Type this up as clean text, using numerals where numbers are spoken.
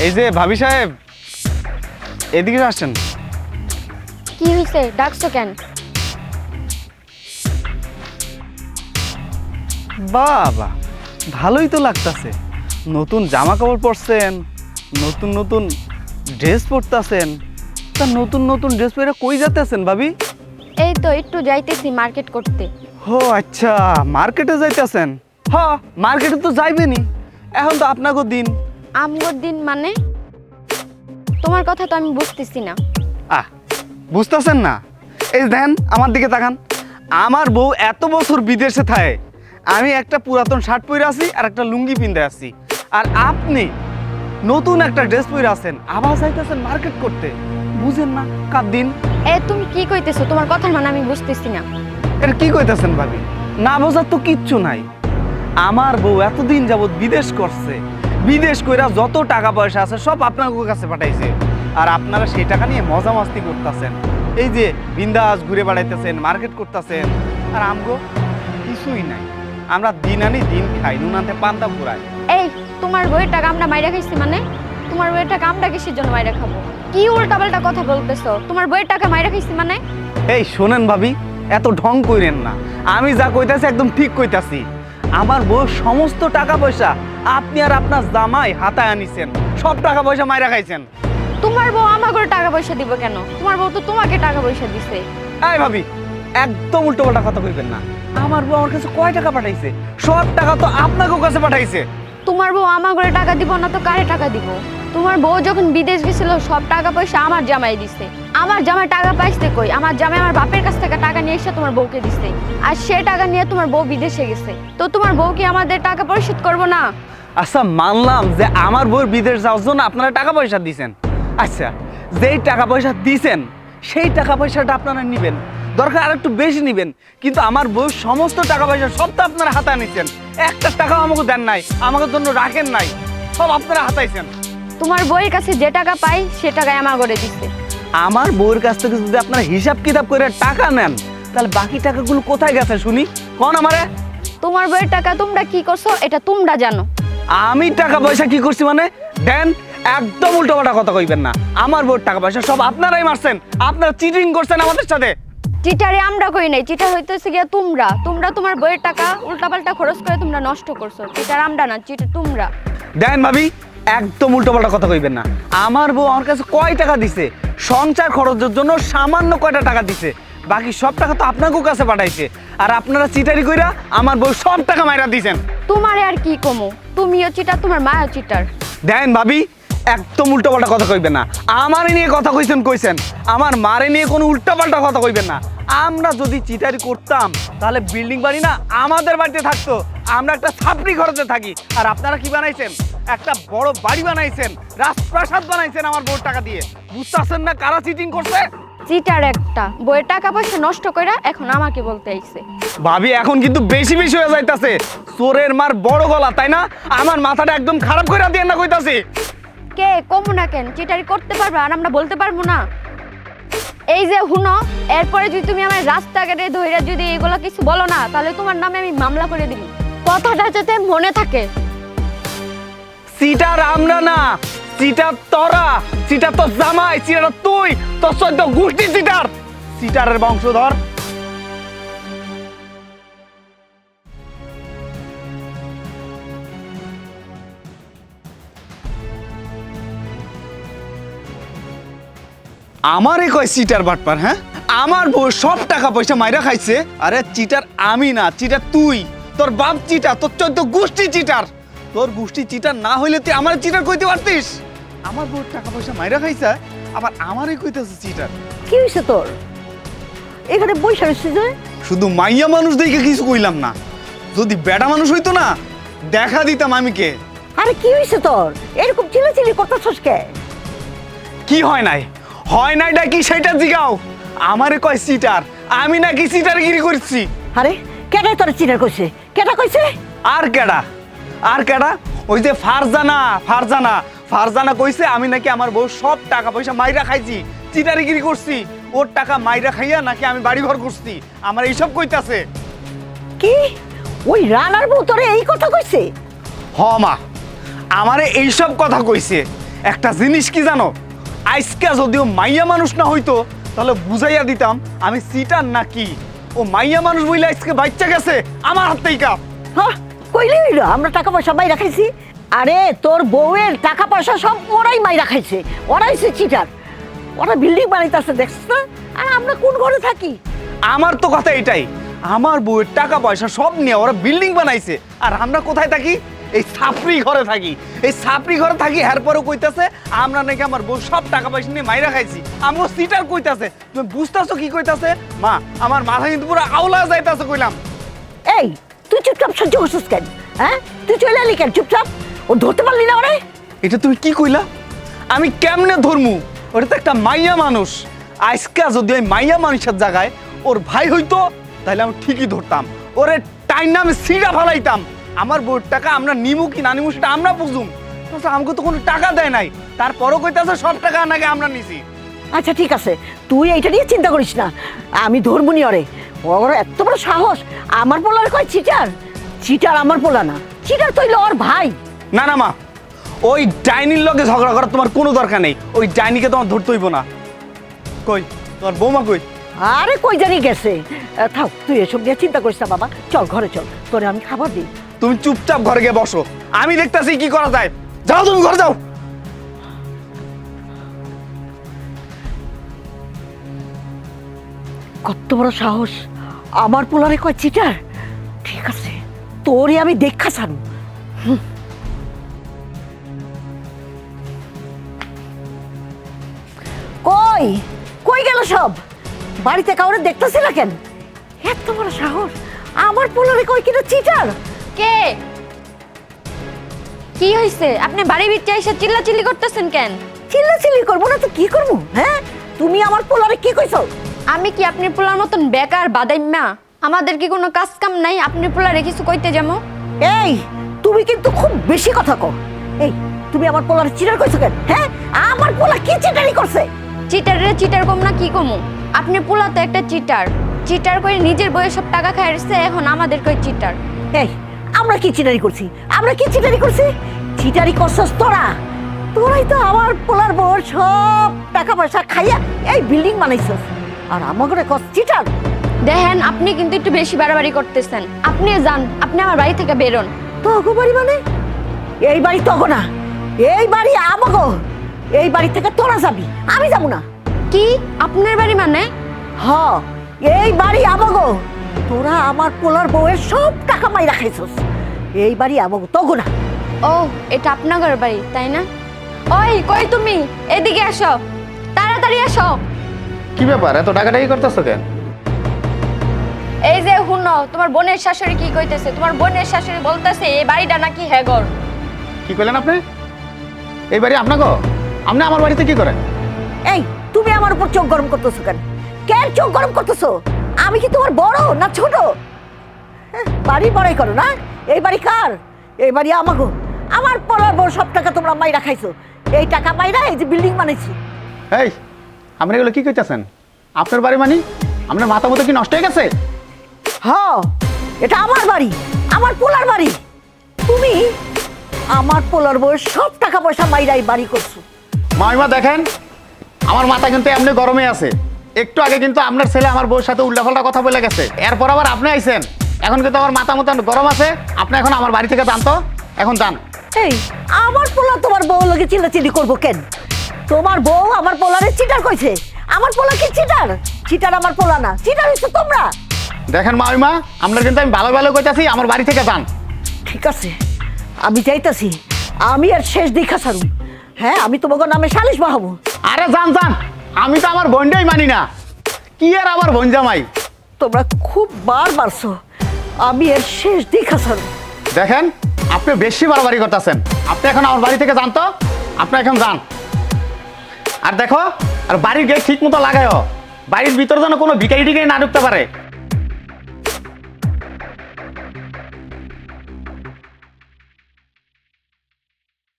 এই যে ভাবি সাহেব, এদিকে আসছেন। কি হইছে, ডাকছো কেন? বাবা, ভালোই তো লাগতাছে। নতুন জামা কাপড় পরছেন, নতুন নতুন ড্রেস পরতাছেন। তা নতুন নতুন ড্রেস পরে কই যাইতেছেন ভাবি? এই তো একটু যাইতেছি মার্কেট করতে। ও আচ্ছা, মার্কেটে যাইতেছেন। হ্যাঁ, মার্কেটে তো যাইবেনি, এখন তো আপনাকে দিন। আমগর দিন মানে? তোমার কথা তো আমি বুঝতেছি না। বুঝতেছেন না? এই দেখেন, আমার দিকে তাকান। আমার বউ এত বছর বিদেশে থাকে, আমি একটা পুরাতন শার্ট পরে আছি আর একটা লুঙ্গি পিন্ধে আছি, আর আপনি নতুন একটা ড্রেস পরে আছেন, আবার যাইতেছেন মার্কেট করতে। বুঝেন না কার দিন? তুমি কি কইতেছো? তোমার কথার মানে আমি বুঝতেছি না। এটা কি কইতেছেন ভাবি? না বোঝার তো কিচ্ছু নাই। আমার বউ এতদিন যাবত বিদেশ করছে, বিদেশ কইরা যত টাকা পয়সা আছে সব আপনার কাছে পাঠাইছে, আর আপনারা সেই টাকা নিয়ে মজা মাস্তি করতেছেন। এই যে বিন্দাস ঘুরে বেড়াইতেছেন, মার্কেট করতেছেন, আর আমগো কিছুই নাই। আমরা দিন আনি দিন খাই, নুন আনতে পান্তা ফুরাই। এই, তোমার বইয়ের টাকা আমরা মাইরা খাইছি মানে? তোমার বইয়ের টাকা আমরা কিসের জন্য মাইরা খাবো? কি উল্টাপাল্টা কথা বলতেছো? তোমার বইয়ের টাকা মাইরা খাইছি মানে? এই শোনেন ভাবি, এত ঢং কইরেন না। আমি যা কইতাছি একদম ঠিক কইতাছি। আমার বউ সমস্ত টাকা পয়সা আপনি আর আপনার জামাই হাতায় আনিছেন, সব টাকা পয়সা মাইরা খাইছেন। তোমার বউ আমাকে টাকা পয়সা দিব কেন? তোমার বউ তো তোমাকে টাকা পয়সা দিছে। এই ভাবি, একদম উল্টোপাল্টা কথা কইবেন না। আমার বউ আমার কাছে কয় টাকা পাঠাইছে? সব টাকা তো আপনাকে কাছে পাঠাইছে। তোমার বউ আমাকে টাকা দিব না তো কারে টাকা দিব? তোমার বউ যখন বিদেশ গেছিল সব টাকা পয়সা আমার জামাই দিছে। আমার জামাই টাকা পাইছে কই? আমার জামাই আমার বাপের কাছ থেকে টাকা নিয়ে এসে তোমার বউকে দিছে, আর সে টাকা নিয়ে তোমার বউ বিদেশে গেছে। তো তোমার বউ কি আমাদের টাকা পরিশোধ করবো না? আচ্ছা, মানলাম যে আমার বউর বিদেশ যাওয়ার জন্য আপনারা টাকা পয়সা দিছেন। আচ্ছা, যেই টাকা পয়সা দিছেন সেই টাকা পয়সাটা আপনারা নিবেন, দরকার আর একটু বেশি নিবেন, কিন্তু আমার বউর সমস্ত টাকা পয়সা সব তো আপনারা হাতায় নিছেন। একটা টাকাও আমাকে দেন নাই, আমাকে জন্য রাখেন নাই, সব আপনারা হাতাইছেন। তোমার বউয়ের কাছে যে টাকা পাই সে টাকায় আমার করে দিছে। আমার বউয়ের কাছ থেকে যদি আপনারা হিসাব কিতাব করে টাকা নেন, তাহলে বাকি টাকাগুলো কোথায় গেছে শুনি? কোন আমারে? তোমার বউয়ের টাকা তোমরা কি করছো এটা তোমরা জানো। আমি টাকা পয়সা কি করছি মানে? দেন, একদম উল্টোপাল্টা কথা কইবেন না। আমার বউয়ের টাকা পয়সা সব আপনারাই মারছেন, আপনারা চিটিং করছেন আমাদের সাথে। চিটারে আমরা কই নাই, চিটার হইতেছে গিয়া তোমরা। তোমরা তোমার বউয়ের টাকা উল্টাপাল্টা খরচ করে তোমরা নষ্ট করছো। চিটার আমরা না, চিটার তোমরা। দেন ভাবি, একদম উল্টোপাল্টা কথা কইবেন না। আমার বউ আমার কাছে কয় টাকা দিছে? সংসার খরচের জন্য সামান্য কয়টা টাকা দিছে, বাকি সব টাকা তো আপনাকে কাছে পাঠাইছে, আর আপনারা চিটারি কইরা আমার বউ সব টাকা মাইরা দিছেন। তোমারে আর কি কমো? তুমিও চিটার, তোমার মাও চিটার। দেন ভাবি, একদম উল্টোপাল্টা কথা কইবেন না। আমারে নিয়ে কথা কইছেন, আমার মারে নিয়ে কোনো উল্টাপাল্টা কথা কইবেন না। আমরা যদি চিটারি করতাম তাহলে বিল্ডিং বাড়ি না আমাদের বাড়িতে থাকতো, আমরা একটা ছাপড়ি ঘরেতে থাকি। আর আপনারা কি বানাইছেন? একটা বড় বাড়ি বানাইছেন, রাজপ্রাসাদ বানাইছেন আমার বউর টাকা দিয়ে। বুঝতেছেন না কারা চিটিং করছে? চিটার একটা, বউয়ের টাকা পয়সা নষ্ট কইরা এখন আমাকে বলতে আইছে। ভাবি, এখন কিন্তু বেশি বেশি হয়ে যাইতাছে। চোরের মার বড় গলা, তাই না? আমার মাথাটা একদম খারাপ কইরা দিয়ে না কইতাছি। কে কমু না কেন? চিটারি করতে পারবে আর আমরা বলতে পারবো না? এই যে হুনো, এরপরে যদি তুমি আমার রাস্তাঘাটে ধইরা যদি এগুলো কিছু বলো না, তাহলে তোমার নামে আমি মামলা করে দিব। কথাটা যাতে মনে থাকে। চিটার আমরা না, চিটার তোরা, চিটার তো জামাই, চিটার তুই, তোর চোদ্দ গোষ্ঠী চিটার, চিটারের বংশধর। আমারে কয় চিটার বাটপার? হ্যাঁ, আমার বউ সব টাকা পয়সা মাইরা খাইছে। আরে চিটার আমি না, চিটার তুই, তোর বাপ চিটার, তোর চোদ্দ গোষ্ঠী চিটার। তোর গোষ্ঠী চিটার না হইলে তুই আমার চিটার কইতে পারতিস? আমার বউ টাকা পয়সা মাইরা খাইছে, আবার আমারই কইতেছে চিটার। কি হয়েছে তোর? এখানে বইসা রয়েছে যে? শুধু মাইয়া মানুষ দেখে কিছু কইলাম না, যদি বেটা মানুষ হইতো না দেখা দিতাম আমি কে। আরে কি হয়েছে তোর? এরকম চিল্লাচিল্লি করতেছস কে? কি হয় নাই? হয় নাই ডাকি সেটা জিগাও। আমারে কয় চিটার, আমি নাকি চিটারগিরি করছি? আরে কেডা তোর চিটার কইছে? কেডা কইছে? আর কেডা? আর কেডা? ওই যে ফারজানা, ফারজানা, ফারজানা কইছে আমি নাকি আমার বউ সব টাকা পয়সা মাইরা খাইছি, চিটারিগিরি করছি। ওর টাকা মাইরা খাইয়া নাকি আমি বাড়ি ঘর করছি, আমার এইসব কইতাছে। কি? ওই রানার বউ তোরে এই কথা কইছে? হ মা, আমারে এইসব কথা কইছে। একটা জিনিস কি জানো, আজকে যদিও মাইয়া মানুষ না হইতো তাহলে বুঝাইয়া দিতাম আমি সিটার নাকি। ও মাইয়া মানুষ বইলে আজকে বাচ্চা গেছে আমার হাত থেকে। হ্যাঁ কইলি হইলো আমরা টাকা পয়সা মাইরা খাইছি? আরে তোর বউয়ের টাকা পয়সা সব ওরাই মাইরা খাইছে, ওরাই সে চিটার। ওরা বিল্ডিং বানাইতেছে দেখছিস না? আর আমরা কোন ঘরে থাকি? আমার তো কথা এটাই, আমার বউয়ের টাকা পয়সা সব নিয়ে ওরা বিল্ডিং বানাইছে, আর আমরা কোথায় থাকি? এই ছাপড়ি ঘরে থাকি। এই ছাপড়ি ঘরে থাকি, এরপরেও কইতাছে আমরা নাকি আমার বউ সব টাকা পয়সা নিয়ে মাইরা খাইছি। আমগো সিটার কইতাছে। তুমি বুঝতাছো কি কইতাছে? মা, আমার মাথা কিন্তু পুরো আউলা যাইতাছে কইলাম। এই তুই চুপচাপ সহ্য করছিস কেন? হ্যাঁ তুই চলে এলি কেন চুপচাপ? ও ধরতে পারলি না ওরে? এটা তুমি কি কইলা? আমি কেমনে ধরমু? ওটা তো একটা মাইয়া মানুষ। আজকে যদি ওই মাইয়া মানুষের জায়গায় ওর ভাই হইতো তাহলে আমি ঠিকই ধরতাম, ওরে টাইম নামে সিডা ফালাইতাম। আমার বউর টাকা আমরা নিমু কি না নিমু সেটা আমরা বুঝুম। আমাকে তো কোনো টাকা দেয় নাই, তারপরও কইতাছে সব টাকা নাকি আমরা নিছি। আচ্ছা ঠিক আছে, তুই এইটা নিয়ে চিন্তা করিস না, আমি ধরবনি ওরে। ওর এত বড় সাহস আমার পোলার কয় চিটার? চিটার আমার পোলা না, চিটার তৈল ওর ভাই। না না মা, ওই ডাইনির লগে ঝগড়া করার তোমার কোনো দরকার নেই। ওই ডাইনিকে তোমার ধরতে হইব না। কই তোমার বৌমা কই? আরে কই জানি গেছে। থাক তুই এসব নিয়ে চিন্তা করিস না বাবা, চল ঘরে চল, তোরে আমি খাবার দিই। তুমি চুপচাপ ঘরে গিয়ে বসো, আমি দেখতাছি কি করা যায়। যাও তুমি ঘরে যাও। কত বড় সাহস আমার পোলারে কয় চিটার? ঠিক আছে, তোরে আমি দেখা ছাড়ু। কই কই গেল সব? বাড়িতে কাউরে দেখতেছি না কেন? এত বড় সাহস আমার পোলারে কই কিনা চিটার? কে? কি হয়েছে? আপনি বাড়ির ভিতরে এসে চিল্লাচিল্লি করতেছেন কেন? চিল্লাচিল্লি করবো না তো কি করবো? হ্যাঁ তুমি আমার পোলারে কি কইছো? আমি কি আপনি পোলার মতন বেকার বাদাইম্মা? আমাদের কি কোনো কাজ কাম নাই? আপনি পোলারে কিছু কইতে যাবো? এই তুমি কিন্তু খুব বেশি কথা কও। এই তুমি আমার পোলারে চিটার কইছো কেন? হ্যাঁ আমার পোলা কি চিটারি করছে? চিটারে চিটার কম না কি কমু? আপনি পোলা তো একটা চিটার। চিটার করে নিজের বইয়ে সব টাকা খাই আসছে, এখন আমাদের কই চিটার। এই আমরা কি চিটারি করছি? আমরা কি চিটারি করছি? চিটারি করছস তোরা। তোরাই তো আমার পোলার বউর সব টাকা পয়সা খাইয়া এই বিল্ডিং বানাইছস, আর আমাকে কস চিটার। দেখেন আপনি কিন্তু একটু বেশি বাড়াবাড়ি করতেছেন। আপনি যান, আপনি আমার বাড়ি থেকে বেরোন। তগো বাড়ি মানে? এই বাড়ি তগো না, এই বাড়ি আমাগো। এই বাড়ি থেকে তোরা যাবি, আমি যাবো না। কি আপনার বাড়ি মানে? হ এই বাড়ি আমাগো। তোরা আমার পোলার বউয়ের সব টাকা মাইরা খাইছস। এই বাড়ি আমাগো, তগো না। ও এটা আপনার বাড়ি তাই না? ওই কই তুমি, এদিকে আসো, তাড়াতাড়ি আসো। কি ব্যাপার, এত টাকাটাকি করতেছো কেন? এই যে হুনো, তোমার বোনের শাশুড়ি কি কইতেছে? তোমার বোনের শাশুড়ি বলতেছে এই বাড়িটা নাকি হেগর। কি কইলেন আপনি? এই বাড়ি আপনাকে? আপনি আমার বাড়িতে কি করেন? এই তুমি আমার উপর চোখ গরম করতেছো কেন? কেন চোখ গরম করতেছো? আমি কি তোমার বড় না ছোট? হ্যাঁ, বাড়ি বড়াই করো না। এই বাড়ি কার? এই বাড়ি আমাগো। আমার পোলার বউ সব টাকা তোমরা মাইরা খাইছো। এই টাকা মাইরা এই যে বিল্ডিং বানাইছি। এই আপনি এগুলো কি কইতেছেন? আপনার বাড়ি মানে আপনার মাথা মতো কি নষ্ট হয়ে গেছে? হ্যাঁ এটা আমার বাড়ি, আমার পোলার বাড়ি। তুমি আমার পোলার বউয়ের সব টাকা পয়সা মাইরা এই বাড়ি করছো। মামিমা দেখেন, আমার মাথা কিন্তু এমনি গরমে আছে। একটু আগে কিন্তু আপনার ছেলে আমার বউর সাথে উল্টাপাল্টা কথা বলে গেছে, এরপর আবার আপনি আইছেন। এখন কিন্তু আমার মাথা মতো গরম আছে। আপনি এখন আমার বাড়ি থেকে যান তো, এখন যান। এই আমার পোলা তোমার বউ লগে চিল্লাচিল্লি করবো কেন? তোমার বউ আমার পোলারে চিটার কইছে। আমার পোলা কি চিটার? চিটার আমার পোলা না, চিটার হইছো তোমরা। দেখেন মামিমা, আপনার কিন্তু আমি ভালো ভালো কইতাছি, আমার বাড়ি থেকে যান। ঠিক আছে আমি যাইতাছি, আমি আর শেষ দেখা ছাড়ুম। হ্যাঁ আমি তোমাকে নামে সালিশ বাহাবো। আরে যান যান, আমি তো আমার বোনটাই মানি না। কি আর আমার বোন জামাই? তোমরা খুব বার বাড়ছো, আমি এর শেষ দেখা ছাড়ুম। দেখেন আপনি বেশি বাড়াবাড়ি করতেছেন। আপনি এখন আমার বাড়ি থেকে যান তো, আপনি এখন যান। আর দেখো, আর বাড়ির গেট ঠিক মতো লাগায়ও, বাড়ির ভিতরে যেন কোনো ভিখারি টিকারি না ঢুকতে পারে।